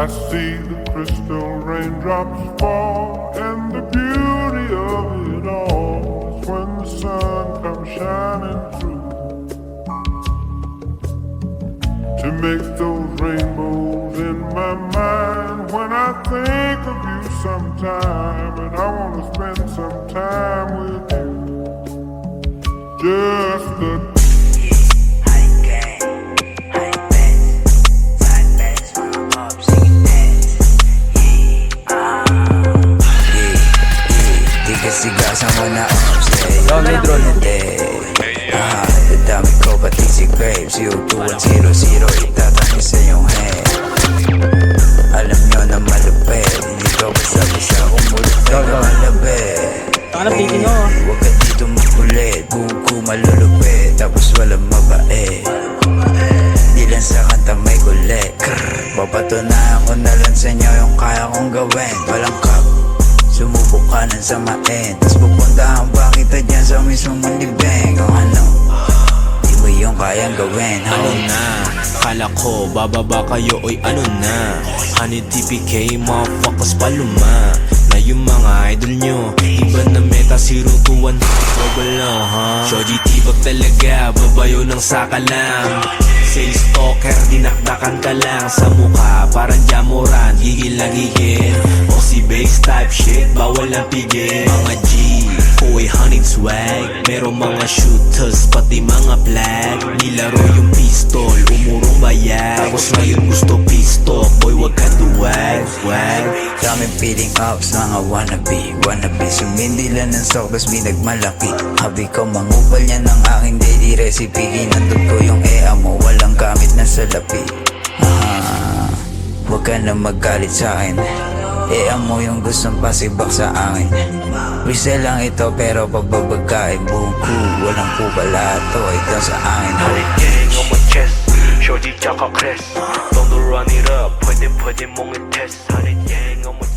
I see the crystal raindrops fall, and the beauty of it all is when the sun comes shining through to make those rainbows in my mind. When I think of you sometime, and I want to spend some time with you, just the Sigasan mo na ops, dadami ko pati si Grapes, yung 2100 itatamis sa iyong head. Alam nyo na malupit, hindi ko basta-basta umulupit na malapit. Huwag ka dito makulit, buong ko malulupit, tapos walang mabait. Di lang sa kanta may kulit, papatunayan ko na lang sa inyo yung kaya kong gawin. Walang kap, sumubok ka ng samain, tas pupuntahan pa kita dyan sa mismong libeng. Kung ano, di mo yung kayang gawin. Ano na, kala ko bababa kayo, oy ano na. Honey TPK, motherfuckers paluma. Na yung mga idol nyo, iba na meta, 021 Global lang ha. Shoji tibag talaga, babayo ng saka lang. Sales stalker, dinakdakan ka lang sa mukha, parang jamoran, gigil na gigil. O si base type shit, bawal ang pigil. Mga G, ko'y hunting swag, merong mga shooters, pati mga flag. Nilaro yung pistol, umurong bayag, tapos ngayon gusto pistol, boy wag ka duwag, wag. Daming feeling ups, mga wannabe sumindi lang ng sok, tas binagmalaki. Habi ko mangupal niya ng aking daily recipe. Ginandog ko yung ea mo, walang gamit na salapi. Huwag ka na magalit sa'kin, ea mo yung gustong pasibak sa akin. Resell lang ito pero pagbabagkain, buong crew, walang kubalato, ito sa akin. Honey gang on my chest, Shoji tsaka Crest. Don't run it up, pwede mong i-test. Honey gang on my